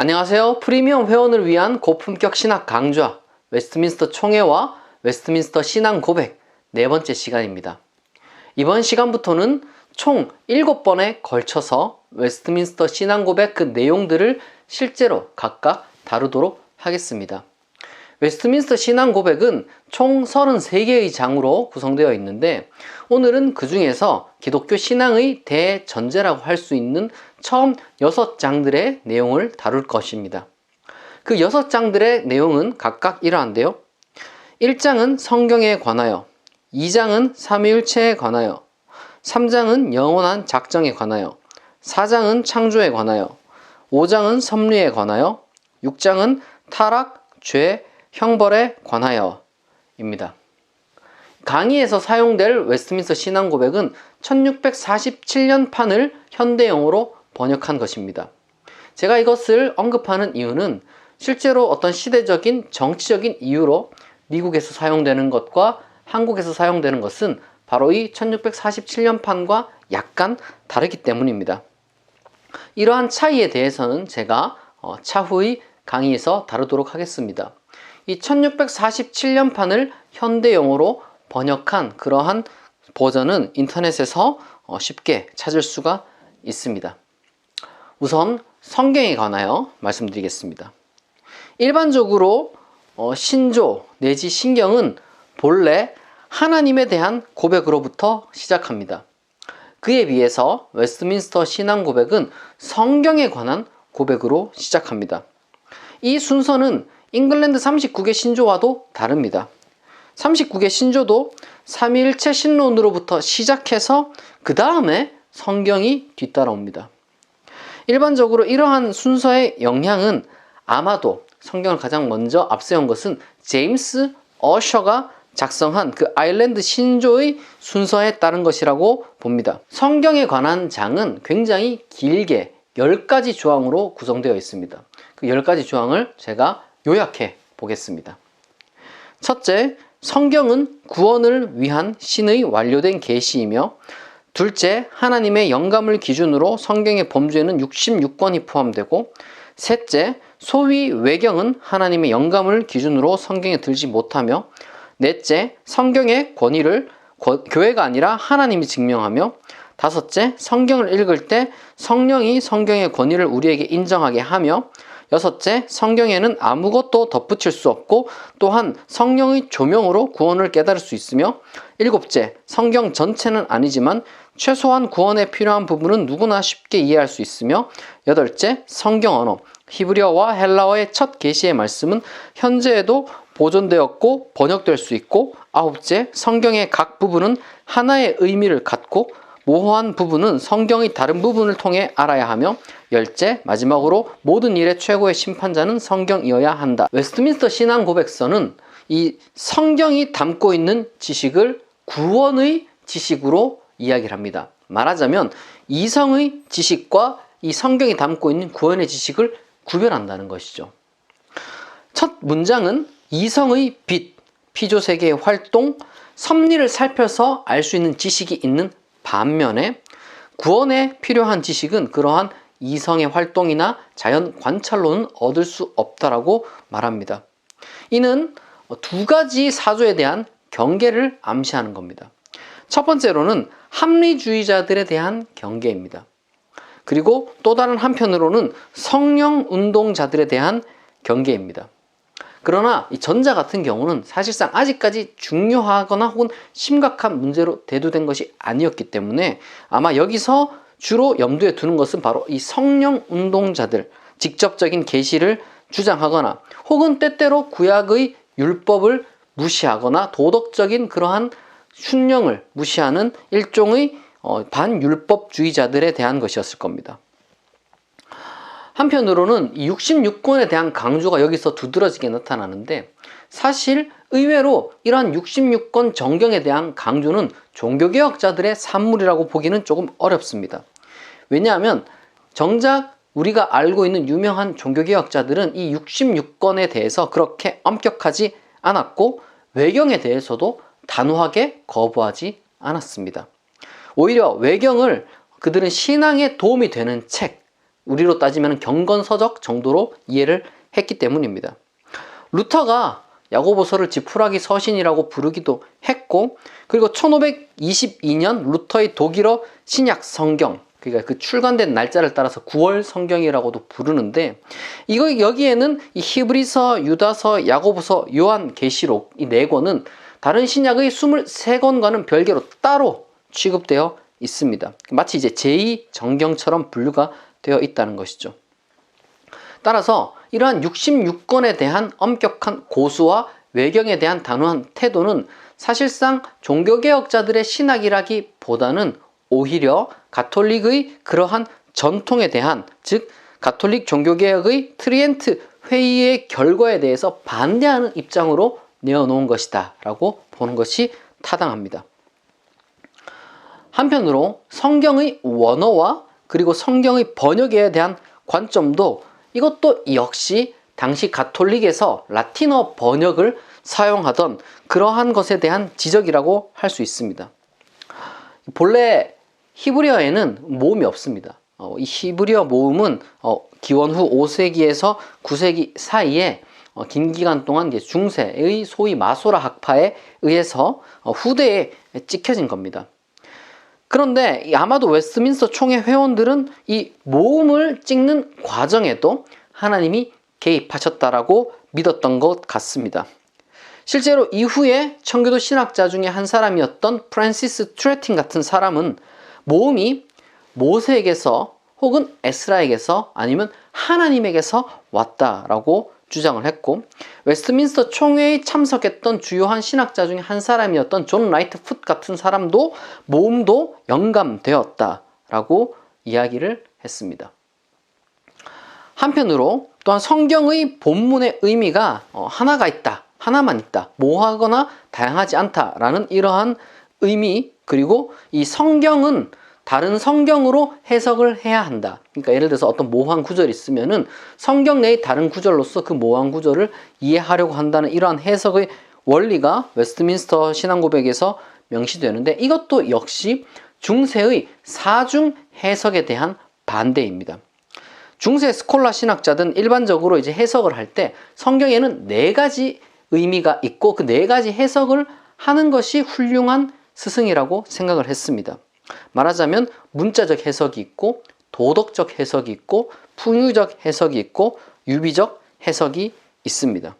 안녕하세요. 프리미엄 회원을 위한 고품격 신학 강좌 웨스트민스터 총회와 웨스트민스터 신앙 고백 네 번째 시간입니다. 이번 시간부터는 총 7번에 걸쳐서 웨스트민스터 신앙 고백 그 내용들을 실제로 각각 다루도록 하겠습니다. 웨스트민스터 신앙 고백은 총 33개의 장으로 구성되어 있는데 오늘은 그 중에서 기독교 신앙의 대전제라고 할 수 있는 처음 6장들의 내용을 다룰 것입니다. 그 6장들의 내용은 각각 이러한데요. 1장은 성경에 관하여, 2장은 삼위일체에 관하여, 3장은 영원한 작정에 관하여, 4장은 창조에 관하여, 5장은 섭리에 관하여, 6장은 타락, 죄, 형벌에 관하여입니다. 강의에서 사용될 웨스트민스터 신앙 고백은 1647년판을 현대영어로 번역한 것입니다. 제가 이것을 언급하는 이유는 실제로 어떤 시대적인 정치적인 이유로 미국에서 사용되는 것과 한국에서 사용되는 것은 바로 이 1647년판과 약간 다르기 때문입니다. 이러한 차이에 대해서는 제가 차후의 강의에서 다루도록 하겠습니다. 이 1647년판을 현대영어로 번역한 그러한 버전은 인터넷에서 쉽게 찾을 수가 있습니다. 우선 성경에 관하여 말씀드리겠습니다. 일반적으로 신조 내지 신경은 본래 하나님에 대한 고백으로부터 시작합니다. 그에 비해서 웨스트민스터 신앙 고백은 성경에 관한 고백으로 시작합니다. 이 순서는 잉글랜드 39개 신조와도 다릅니다. 39개 신조도 삼위일체 신론으로부터 시작해서 그 다음에 성경이 뒤따라옵니다. 일반적으로 이러한 순서의 영향은 아마도 성경을 가장 먼저 앞세운 것은 제임스 어셔가 작성한 그 아일랜드 신조의 순서에 따른 것이라고 봅니다. 성경에 관한 장은 굉장히 길게 10가지 조항으로 구성되어 있습니다. 그 10가지 조항을 제가 요약해 보겠습니다. 첫째, 성경은 구원을 위한 신의 완료된 계시이며, 둘째, 하나님의 영감을 기준으로 성경의 범주에는 66권이 포함되고, 셋째, 소위 외경은 하나님의 영감을 기준으로 성경에 들지 못하며, 넷째, 성경의 권위를 교회가 아니라 하나님이 증명하며, 다섯째, 성경을 읽을 때 성령이 성경의 권위를 우리에게 인정하게 하며, 여섯째, 성경에는 아무것도 덧붙일 수 없고 또한 성령의 조명으로 구원을 깨달을 수 있으며, 일곱째, 성경 전체는 아니지만 최소한 구원에 필요한 부분은 누구나 쉽게 이해할 수 있으며, 여덟째, 성경 언어, 히브리어와 헬라어의 첫 계시의 말씀은 현재에도 보존되었고 번역될 수 있고, 아홉째, 성경의 각 부분은 하나의 의미를 갖고 모호한 부분은 성경의 다른 부분을 통해 알아야 하며, 열째, 마지막으로 모든 일의 최고의 심판자는 성경이어야 한다. 웨스트민스터 신앙 고백서는 이 성경이 담고 있는 지식을 구원의 지식으로 이야기를 합니다. 말하자면 이성의 지식과 이 성경이 담고 있는 구원의 지식을 구별한다는 것이죠. 첫 문장은 이성의 빛, 피조세계의 활동, 섭리를 살펴서 알 수 있는 지식이 있는 반면에 구원에 필요한 지식은 그러한 이성의 활동이나 자연 관찰로는 얻을 수 없다라고 말합니다. 이는 두 가지 사조에 대한 경계를 암시하는 겁니다. 첫 번째로는 합리주의자들에 대한 경계입니다. 그리고 또 다른 한편으로는 성령 운동자들에 대한 경계입니다. 그러나 이 전자 같은 경우는 사실상 아직까지 중요하거나 혹은 심각한 문제로 대두된 것이 아니었기 때문에 아마 여기서 주로 염두에 두는 것은 바로 이 성령 운동자들, 직접적인 계시를 주장하거나 혹은 때때로 구약의 율법을 무시하거나 도덕적인 그러한 순령을 무시하는 일종의 반율법주의자들에 대한 것이었을 겁니다. 한편으로는 이 66권에 대한 강조가 여기서 두드러지게 나타나는데, 사실 의외로 이러한 66권 정경에 대한 강조는 종교개혁자들의 산물이라고 보기는 조금 어렵습니다. 왜냐하면 정작 우리가 알고 있는 유명한 종교개혁자들은 이 66권에 대해서 그렇게 엄격하지 않았고 외경에 대해서도 단호하게 거부하지 않았습니다. 오히려 외경을 그들은 신앙에 도움이 되는 책, 우리로 따지면 경건서적 정도로 이해를 했기 때문입니다. 루터가 야고보서를 지푸라기 서신이라고 부르기도 했고, 그리고 1522년 루터의 독일어 신약 성경, 그러니까 그 출간된 날짜를 따라서 9월 성경이라고도 부르는데, 여기에는 이 히브리서, 유다서, 야고보서, 요한계시록 이 4권은 다른 신약의 23권과는 별개로 따로 취급되어 있습니다. 마치 이제 제2정경처럼 분류가 되어 있다는 것이죠. 따라서 이러한 66권에 대한 엄격한 고수와 외경에 대한 단호한 태도는 사실상 종교개혁자들의 신학이라기보다는 오히려 가톨릭의 그러한 전통에 대한, 즉 가톨릭 종교개혁의 트리엔트 회의의 결과에 대해서 반대하는 입장으로 내어놓은 것이다 라고 보는 것이 타당합니다. 한편으로 성경의 원어와 그리고 성경의 번역에 대한 관점도 이것도 역시 당시 가톨릭에서 라틴어 번역을 사용하던 그러한 것에 대한 지적이라고 할 수 있습니다. 본래 히브리어에는 모음이 없습니다. 이 히브리어 모음은 기원 후 5세기에서 9세기 사이에 긴 기간 동안 중세의 소위 마소라 학파에 의해서 후대에 찍혀진 겁니다. 그런데 아마도 웨스트민스터 총회 회원들은 이 모음을 찍는 과정에도 하나님이 개입하셨다라고 믿었던 것 같습니다. 실제로 이후에 청교도 신학자 중에 한 사람이었던 프란시스 트레틴 같은 사람은 모음이 모세에게서 혹은 에스라에게서 아니면 하나님에게서 왔다라고 주장을 했고, 웨스트민스터 총회에 참석했던 주요한 신학자 중에 한 사람이었던 존 라이트 풋 같은 사람도 모음도 영감되었다라고 이야기를 했습니다. 한편으로 또한 성경의 본문의 의미가 하나가 있다, 하나만 있다, 모호하거나 다양하지 않다라는 이러한 의미, 그리고 이 성경은 다른 성경으로 해석을 해야 한다. 그러니까 예를 들어서 어떤 모호한 구절이 있으면은 성경 내의 다른 구절로서 그 모호한 구절을 이해하려고 한다는 이러한 해석의 원리가 웨스트민스터 신앙고백에서 명시되는데, 이것도 역시 중세의 사중 해석에 대한 반대입니다. 중세 스콜라 신학자들은 일반적으로 이제 해석을 할 때 성경에는 4가지 의미가 있고 그 4가지 해석을 하는 것이 훌륭한 스승이라고 생각을 했습니다. 말하자면 문자적 해석이 있고 도덕적 해석이 있고 풍유적 해석이 있고 유비적 해석이 있습니다.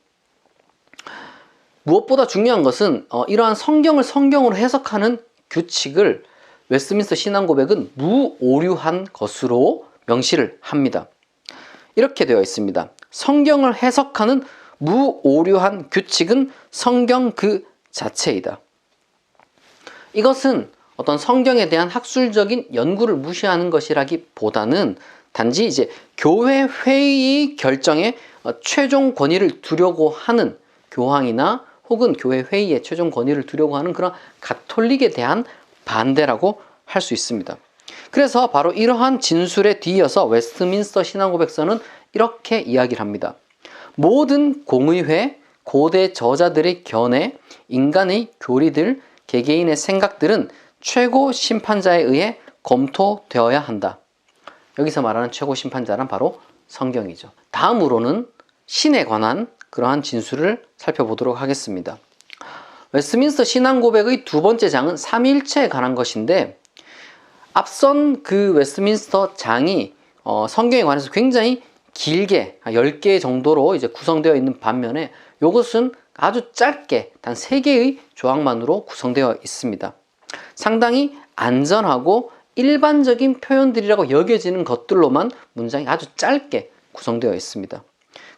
무엇보다 중요한 것은 이러한 성경을 성경으로 해석하는 규칙을 웨스트민스터 신앙고백은 무오류한 것으로 명시를 합니다. 이렇게 되어 있습니다. 성경을 해석하는 무오류한 규칙은 성경 그 자체이다. 이것은 어떤 성경에 대한 학술적인 연구를 무시하는 것이라기보다는 단지 이제 교회 회의 결정에 최종 권위를 두려고 하는 교황이나 혹은 교회 회의에 최종 권위를 두려고 하는 그런 가톨릭에 대한 반대라고 할 수 있습니다. 그래서 바로 이러한 진술에 뒤이어서 웨스트민스터 신앙고백서는 이렇게 이야기를 합니다. 모든 공의회, 고대 저자들의 견해, 인간의 교리들, 개개인의 생각들은 최고 심판자에 의해 검토되어야 한다. 여기서 말하는 최고 심판자는 바로 성경이죠. 다음으로는 신에 관한 그러한 진술을 살펴보도록 하겠습니다. 웨스트민스터 신앙고백의 2번째 장은 삼위일체에 관한 것인데, 앞선 그 웨스트민스터 장이 성경에 관해서 굉장히 길게 10개 정도로 이제 구성되어 있는 반면에 이것은 아주 짧게 단 3개의 조항만으로 구성되어 있습니다. 상당히 안전하고 일반적인 표현들이라고 여겨지는 것들로만 문장이 아주 짧게 구성되어 있습니다.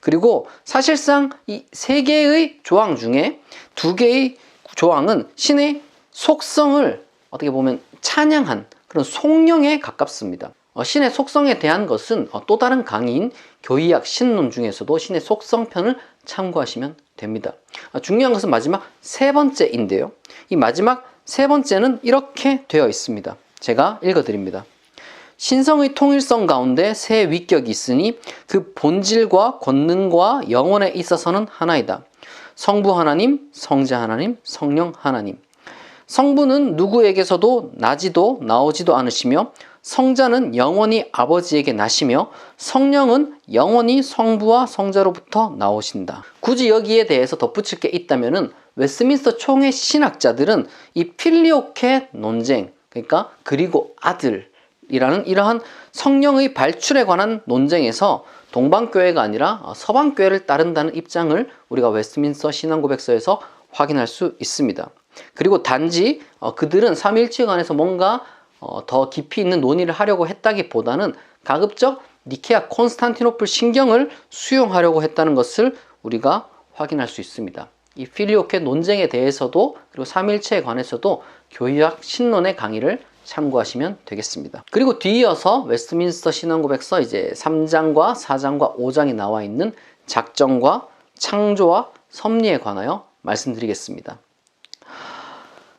그리고 사실상 이 3개의 조항 중에 2개의 조항은 신의 속성을 어떻게 보면 찬양한 그런 속령에 가깝습니다. 신의 속성에 대한 것은 또 다른 강의인 교의학 신론 중에서도 신의 속성편을 참고하시면 됩니다. 중요한 것은 마지막 3번째인데요. 이 마지막 3번째는 이렇게 되어 있습니다. 제가 읽어드립니다. 신성의 통일성 가운데 세 위격이 있으니 그 본질과 권능과 영혼에 있어서는 하나이다. 성부 하나님, 성자 하나님, 성령 하나님. 성부는 누구에게서도 나지도 나오지도 않으시며 성자는 영원히 아버지에게 나시며 성령은 영원히 성부와 성자로부터 나오신다. 굳이 여기에 대해서 덧붙일 게 있다면은 웨스민스터 총회 신학자들은 이 필리오케 논쟁, 그러니까 그리고 아들이라는 이러한 성령의 발출에 관한 논쟁에서 동방교회가 아니라 서방교회를 따른다는 입장을 우리가 웨스민스터 신앙고백서에서 확인할 수 있습니다. 그리고 단지 그들은 삼위일체에 관해서 뭔가 더 깊이 있는 논의를 하려고 했다기보다는 가급적 니케아 콘스탄티노플 신경을 수용하려고 했다는 것을 우리가 확인할 수 있습니다. 이 필리오케 논쟁에 대해서도 그리고 삼위일체에 관해서도 교회학 신론의 강의를 참고하시면 되겠습니다. 그리고 뒤이어서 웨스트민스터 신앙고백서 이제 3장과 4장과 5장이 나와 있는 작정과 창조와 섭리에 관하여 말씀드리겠습니다.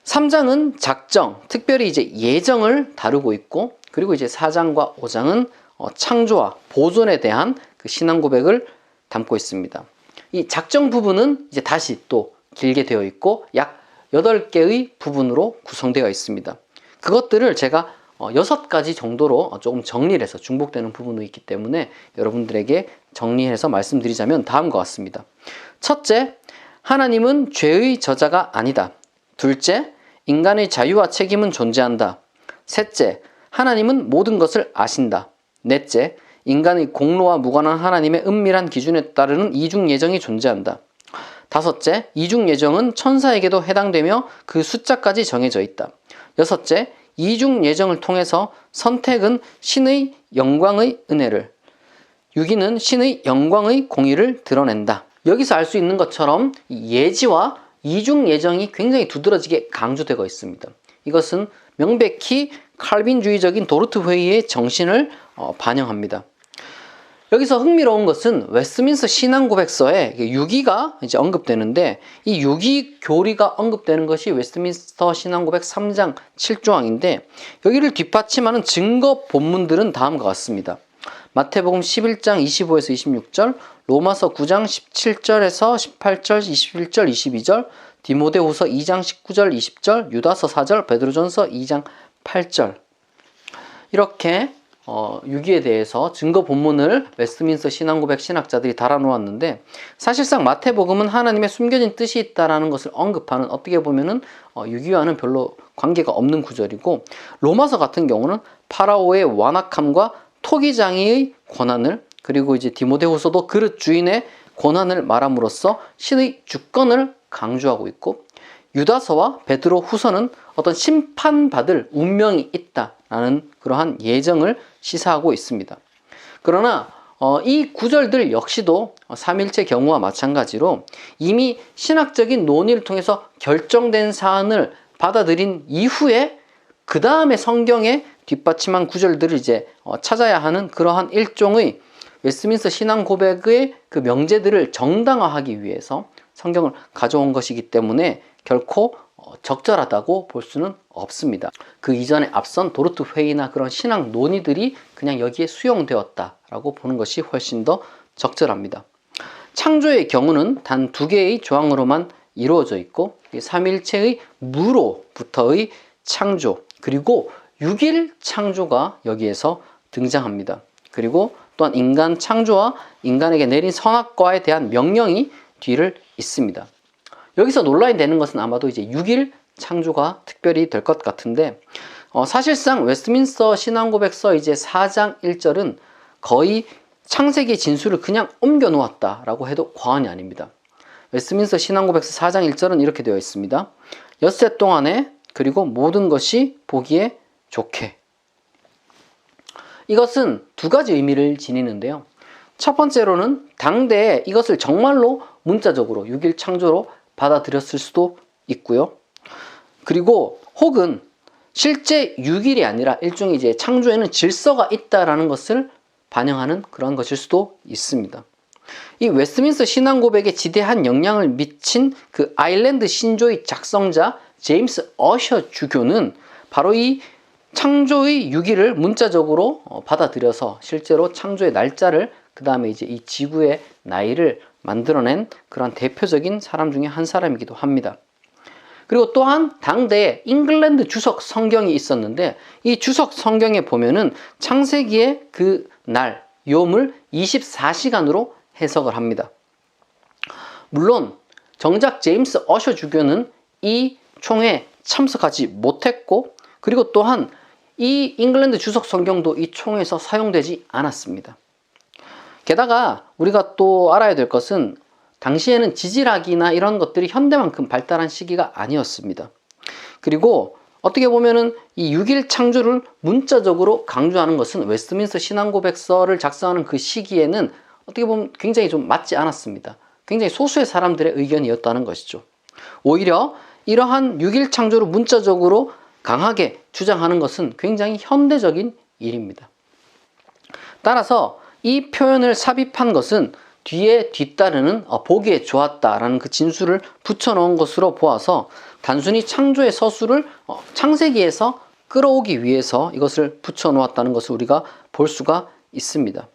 3장은 작정, 특별히 이제 예정을 다루고 있고, 그리고 이제 4장과 5장은 창조와 보존에 대한 그 신앙 고백을 담고 있습니다. 이 작정 부분은 이제 다시 또 길게 되어 있고 약 8개의 부분으로 구성되어 있습니다. 그것들을 제가 6가지 정도로 조금 정리를 해서 중복되는 부분이 있기 때문에 여러분들에게 정리해서 말씀드리자면 다음과 같습니다. 첫째, 하나님은 죄의 저자가 아니다. 둘째, 인간의 자유와 책임은 존재한다. 셋째, 하나님은 모든 것을 아신다. 넷째, 인간의 공로와 무관한 하나님의 은밀한 기준에 따르는 이중 예정이 존재한다. 다섯째, 이중 예정은 천사에게도 해당되며 그 숫자까지 정해져 있다. 여섯째, 이중 예정을 통해서 선택은 신의 영광의 은혜를, 유기는 신의 영광의 공의를 드러낸다. 여기서 알 수 있는 것처럼 예지와 이중 예정이 굉장히 두드러지게 강조되고 있습니다. 이것은 명백히 칼빈주의적인 도르트 회의의 정신을 반영합니다. 여기서 흥미로운 것은 웨스민스터 신앙고백서에 유기가 이제 언급되는데, 이 유기 교리가 언급되는 것이 웨스민스터 신앙고백 3장 7조항인데 여기를 뒷받침하는 증거 본문들은 다음과 같습니다. 마태복음 11장 25에서 26절, 로마서 9장 17절에서 18절, 21절, 22절, 디모데후서 2장 19절, 20절, 유다서 4절, 베드로전서 2장 8절. 이렇게 유기에 대해서 증거 본문을 웨스트민스터 신앙고백 신학자들이 달아놓았는데, 사실상 마태복음은 하나님의 숨겨진 뜻이 있다라는 것을 언급하는, 어떻게 보면은 유기와는 별로 관계가 없는 구절이고, 로마서 같은 경우는 파라오의 완악함과 토기장이의 권한을, 그리고 이제 디모데후서도 그릇 주인의 권한을 말함으로써 신의 주권을 강조하고 있고, 유다서와 베드로 후서는 어떤 심판받을 운명이 있다라는 그러한 예정을 시사하고 있습니다. 그러나 이 구절들 역시도 삼일체 경우와 마찬가지로 이미 신학적인 논의를 통해서 결정된 사안을 받아들인 이후에 그 다음에 성경에 뒷받침한 구절들을 이제 찾아야 하는 그러한 일종의 웨스민스터 신앙 고백의 그 명제들을 정당화하기 위해서 성경을 가져온 것이기 때문에 결코 적절하다고 볼 수는 없습니다. 그 이전에 앞선 도르트 회의나 그런 신앙 논의들이 그냥 여기에 수용되었다라고 보는 것이 훨씬 더 적절합니다. 창조의 경우는 단 2개의 조항으로만 이루어져 있고, 삼일체의 무로부터의 창조, 그리고 6일 창조가 여기에서 등장합니다. 그리고 또한 인간 창조와 인간에게 내린 선악과에 대한 명령이 뒤를 잇습니다. 여기서 논란이 되는 것은 아마도 이제 6일 창조가 특별히 될 것 같은데, 사실상 웨스트민스터 신앙고백서 이제 4장 1절은 거의 창세기 진술을 그냥 옮겨 놓았다라고 해도 과언이 아닙니다. 웨스트민스터 신앙고백서 4장 1절은 이렇게 되어 있습니다. 엿새 동안에 그리고 모든 것이 보기에 좋게. 이것은 2가지 의미를 지니는데요. 첫 번째로는 당대에 이것을 정말로 문자적으로 6일 창조로 받아들였을 수도 있고요. 그리고 혹은 실제 6일이 아니라 일종의 이제 창조에는 질서가 있다라는 것을 반영하는 그런 것일 수도 있습니다. 이 웨스트민스터 신앙 고백에 지대한 영향을 미친 그 아일랜드 신조의 작성자 제임스 어셔 주교는 바로 이 창조의 6일을 문자적으로 받아들여서 실제로 창조의 날짜를, 그 다음에 이제 이 지구의 나이를 만들어낸 그런 대표적인 사람 중에 한 사람이기도 합니다. 그리고 또한 당대에 잉글랜드 주석 성경이 있었는데 이 주석 성경에 보면은 창세기의 그 날, 요물 24시간으로 해석을 합니다. 물론 정작 제임스 어셔 주교는 이 총회에 참석하지 못했고 그리고 또한 이 잉글랜드 주석 성경도 이 총회에서 사용되지 않았습니다. 게다가 우리가 또 알아야 될 것은 당시에는 지질학이나 이런 것들이 현대만큼 발달한 시기가 아니었습니다. 그리고 어떻게 보면은 이 6일 창조를 문자적으로 강조하는 것은 웨스트민스터 신앙고백서를 작성하는 그 시기에는 어떻게 보면 굉장히 좀 맞지 않았습니다. 굉장히 소수의 사람들의 의견이었다는 것이죠. 오히려 이러한 6일 창조를 문자적으로 강하게 주장하는 것은 굉장히 현대적인 일입니다. 따라서 이 표현을 삽입한 것은 뒤에 뒤따르는 보기에 좋았다라는 그 진술을 붙여놓은 것으로 보아서 단순히 창조의 서술을 창세기에서 끌어오기 위해서 이것을 붙여놓았다는 것을 우리가 볼 수가 있습니다.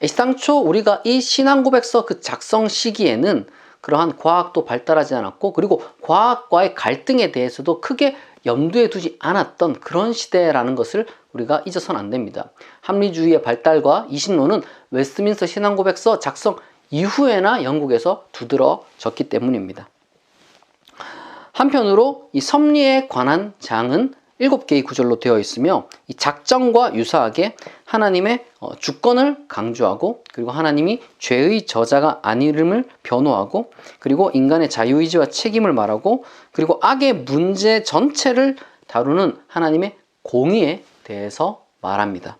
애시당초 우리가 이 신앙고백서 그 작성 시기에는 그러한 과학도 발달하지 않았고 그리고 과학과의 갈등에 대해서도 크게 염두에 두지 않았던 그런 시대라는 것을 우리가 잊어서는 안 됩니다. 합리주의의 발달과 이신론은 웨스트민스터 신앙고백서 작성 이후에나 영국에서 두드러졌기 때문입니다. 한편으로 이 섭리에 관한 장은 7개의 구절로 되어 있으며 이 작정과 유사하게 하나님의 주권을 강조하고 그리고 하나님이 죄의 저자가 아님을 변호하고 그리고 인간의 자유의지와 책임을 말하고 그리고 악의 문제 전체를 다루는 하나님의 공의에 대해서 말합니다.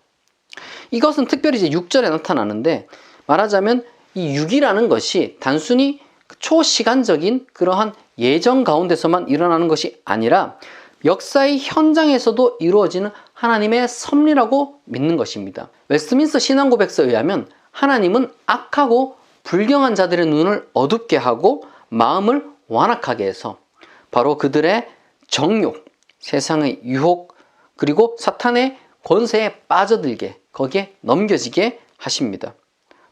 이것은 특별히 이제 6절에 나타나는데 말하자면 이 6이라는 것이 단순히 초시간적인 그러한 예정 가운데서만 일어나는 것이 아니라 역사의 현장에서도 이루어지는 하나님의 섭리라고 믿는 것입니다. 웨스트민스터 신앙고백서에 의하면 하나님은 악하고 불경한 자들의 눈을 어둡게 하고 마음을 완악하게 해서 바로 그들의 정욕, 세상의 유혹, 그리고 사탄의 권세에 빠져들게 거기에 넘겨지게 하십니다.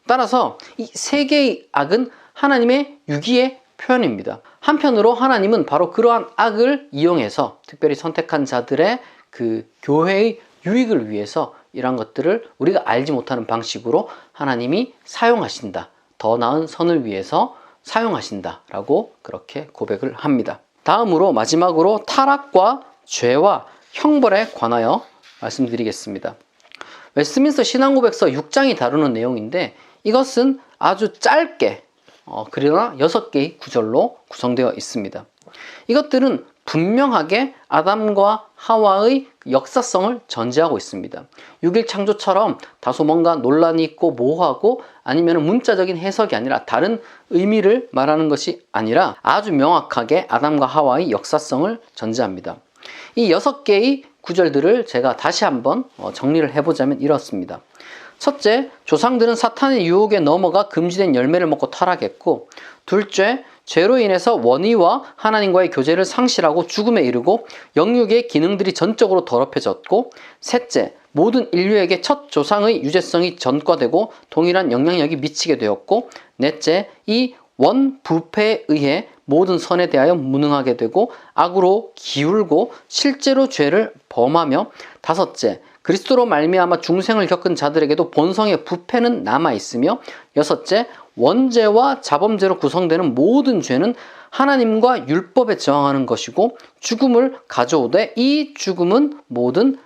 따라서 이 세 개의 악은 하나님의 유기의 표현입니다. 한편으로 하나님은 바로 그러한 악을 이용해서 특별히 선택한 자들의 그 교회의 유익을 위해서 이러한 것들을 우리가 알지 못하는 방식으로 하나님이 사용하신다. 더 나은 선을 위해서 사용하신다 라고 그렇게 고백을 합니다. 다음으로 마지막으로 타락과 죄와 형벌에 관하여 말씀드리겠습니다. 웨스트민스터 신앙고백서 6장이 다루는 내용인데 이것은 아주 짧게 그러나 6개의 구절로 구성되어 있습니다. 이것들은 분명하게 아담과 하와의 역사성을 전제하고 있습니다. 6일 창조처럼 다소 뭔가 논란이 있고 모호하고 아니면 문자적인 해석이 아니라 다른 의미를 말하는 것이 아니라 아주 명확하게 아담과 하와의 역사성을 전제합니다. 이 6개의 구절들을 제가 다시 한번 정리를 해보자면 이렇습니다. 첫째, 조상들은 사탄의 유혹에 넘어가 금지된 열매를 먹고 타락했고, 둘째, 죄로 인해서 원의와 하나님과의 교제를 상실하고 죽음에 이르고 영육의 기능들이 전적으로 더럽혀졌고, 셋째, 모든 인류에게 첫 조상의 유죄성이 전과되고 동일한 영향력이 미치게 되었고, 넷째, 이 원부패에 의해 모든 선에 대하여 무능하게 되고 악으로 기울고 실제로 죄를 범하며, 다섯째, 그리스도로 말미암아 중생을 겪은 자들에게도 본성의 부패는 남아있으며, 여섯째, 원죄와 자범죄로 구성되는 모든 죄는 하나님과 율법에 저항하는 것이고 죽음을 가져오되 이 죽음은 모든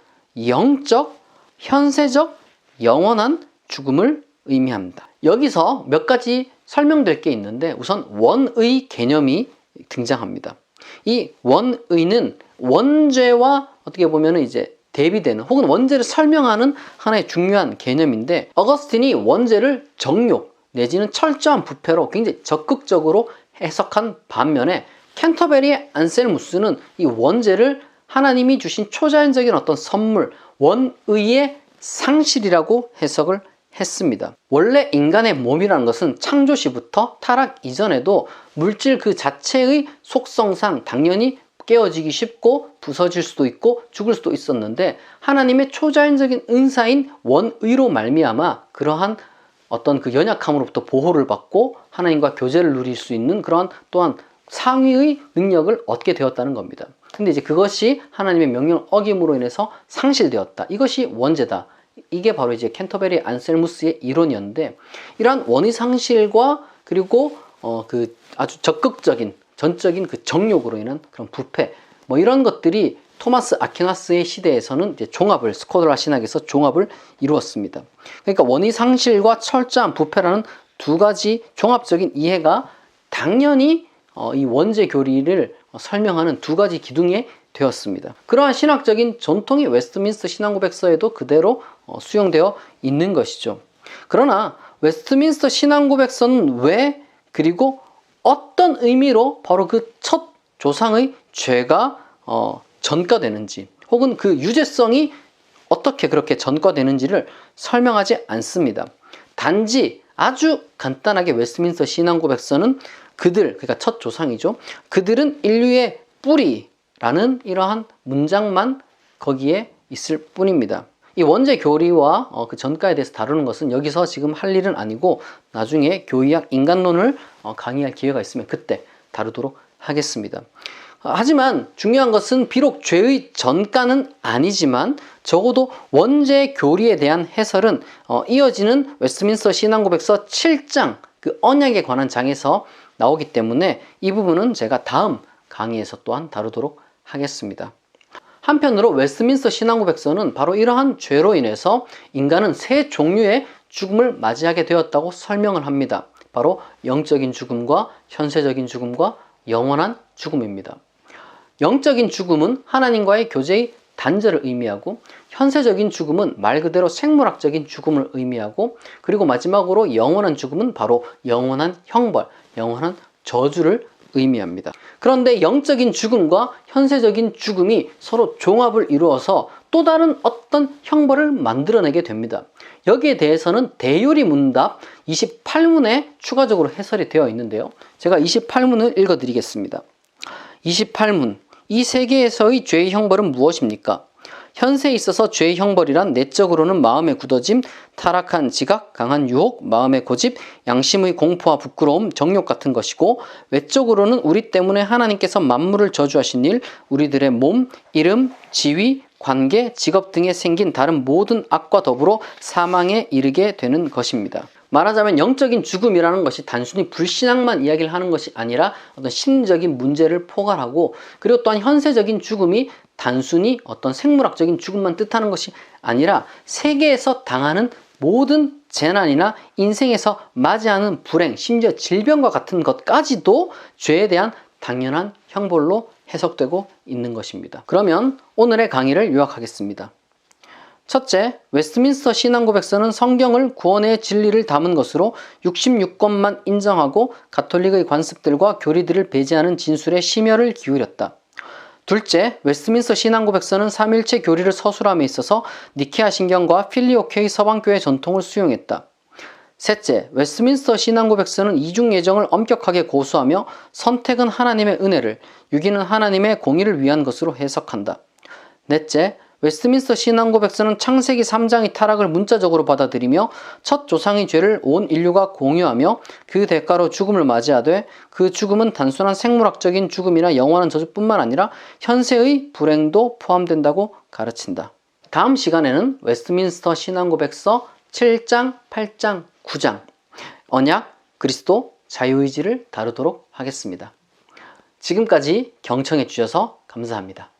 영적, 현세적, 영원한 죽음을 의미합니다. 여기서 몇 가지 설명될 게 있는데 우선 원의 개념이 등장합니다. 이 원의는 원죄와 어떻게 보면 이제 대비되는 혹은 원죄를 설명하는 하나의 중요한 개념인데, 어거스틴이 원죄를 정욕 내지는 철저한 부패로 굉장히 적극적으로 해석한 반면에 캔터베리의 안셀무스는 이 원죄를 하나님이 주신 초자연적인 어떤 선물, 원의의 상실이라고 해석을 했습니다. 원래 인간의 몸이라는 것은 창조시부터 타락 이전에도 물질 그 자체의 속성상 당연히 깨어지기 쉽고 부서질 수도 있고 죽을 수도 있었는데, 하나님의 초자연적인 은사인 원의로 말미암아 그러한 어떤 그 연약함으로부터 보호를 받고 하나님과 교제를 누릴 수 있는 그러한 또한 상위의 능력을 얻게 되었다는 겁니다. 근데 이제 그것이 하나님의 명령을 어김으로 인해서 상실되었다. 이것이 원죄다. 이게 바로 이제 캔터베리 안셀무스의 이론이었는데, 이러한 원의 상실과 그리고 그 아주 적극적인 전적인 그 정욕으로 인한 그런 부패, 뭐 이런 것들이 토마스 아퀴나스의 시대에서는 이제 종합을, 스코라 신학에서 종합을 이루었습니다. 그러니까 원의 상실과 철저한 부패라는 두 가지 종합적인 이해가 당연히 이 원죄 교리를 설명하는 두 가지 기둥에 되었습니다. 그러한 신학적인 전통이 웨스트민스터 신앙고백서에도 그대로 수용되어 있는 것이죠. 그러나 웨스트민스터 신앙고백서는 왜, 그리고 어떤 의미로 바로 그 첫 조상의 죄가 전가되는지, 혹은 그 유죄성이 어떻게 그렇게 전가되는지를 설명하지 않습니다. 단지 아주 간단하게 웨스트민스터 신앙고백서는 그러니까 첫 조상이죠. 그들은 인류의 뿌리라는 이러한 문장만 거기에 있을 뿐입니다. 이 원죄 교리와 그 전가에 대해서 다루는 것은 여기서 지금 할 일은 아니고, 나중에 교의학 인간론을 강의할 기회가 있으면 그때 다루도록 하겠습니다. 하지만 중요한 것은 비록 죄의 전가는 아니지만 적어도 원죄 교리에 대한 해설은 이어지는 웨스트민스터 신앙고백서 7장 그 언약에 관한 장에서 나오기 때문에 이 부분은 제가 다음 강의에서 또한 다루도록 하겠습니다. 한편으로 웨스트민스터 신앙고백서는 바로 이러한 죄로 인해서 인간은 세 종류의 죽음을 맞이하게 되었다고 설명을 합니다. 바로 영적인 죽음과 현세적인 죽음과 영원한 죽음입니다. 영적인 죽음은 하나님과의 교제의 단절을 의미하고, 현세적인 죽음은 말 그대로 생물학적인 죽음을 의미하고, 그리고 마지막으로 영원한 죽음은 바로 영원한 형벌, 영원한 저주를 의미합니다. 그런데 영적인 죽음과 현세적인 죽음이 서로 종합을 이루어서 또 다른 어떤 형벌을 만들어내게 됩니다. 여기에 대해서는 대요리 문답 28문에 추가적으로 해설이 되어 있는데요. 제가 28문을 읽어드리겠습니다. 28문. 이 세계에서의 죄의 형벌은 무엇입니까? 현세에 있어서 죄의 형벌이란 내적으로는 마음의 굳어짐, 타락한 지각, 강한 유혹, 마음의 고집, 양심의 공포와 부끄러움, 정욕 같은 것이고, 외적으로는 우리 때문에 하나님께서 만물을 저주하신 일, 우리들의 몸, 이름, 지위, 관계, 직업 등에 생긴 다른 모든 악과 더불어 사망에 이르게 되는 것입니다. 말하자면 영적인 죽음이라는 것이 단순히 불신앙만 이야기를 하는 것이 아니라 어떤 심리적인 문제를 포괄하고, 그리고 또한 현세적인 죽음이 단순히 어떤 생물학적인 죽음만 뜻하는 것이 아니라 세계에서 당하는 모든 재난이나 인생에서 맞이하는 불행, 심지어 질병과 같은 것까지도 죄에 대한 당연한 형벌로 해석되고 있는 것입니다. 그러면 오늘의 강의를 요약하겠습니다. 첫째, 웨스트민스터 신앙고백서는 성경을 구원의 진리를 담은 것으로 66권만 인정하고 가톨릭의 관습들과 교리들을 배제하는 진술에 심혈을 기울였다. 둘째, 웨스트민스터 신앙고백서는 삼일체 교리를 서술함에 있어서 니케아 신경과 필리오케의 서방교회 전통을 수용했다. 셋째, 웨스트민스터 신앙고백서는 이중 예정을 엄격하게 고수하며 선택은 하나님의 은혜를, 유기는 하나님의 공의를 위한 것으로 해석한다. 넷째, 웨스트민스터 신앙고백서는 창세기 3장의 타락을 문자적으로 받아들이며 첫 조상의 죄를 온 인류가 공유하며 그 대가로 죽음을 맞이하되, 그 죽음은 단순한 생물학적인 죽음이나 영원한 저주뿐만 아니라 현세의 불행도 포함된다고 가르친다. 다음 시간에는 웨스트민스터 신앙고백서 7장, 8장, 9장 언약, 그리스도, 자유의지를 다루도록 하겠습니다. 지금까지 경청해 주셔서 감사합니다.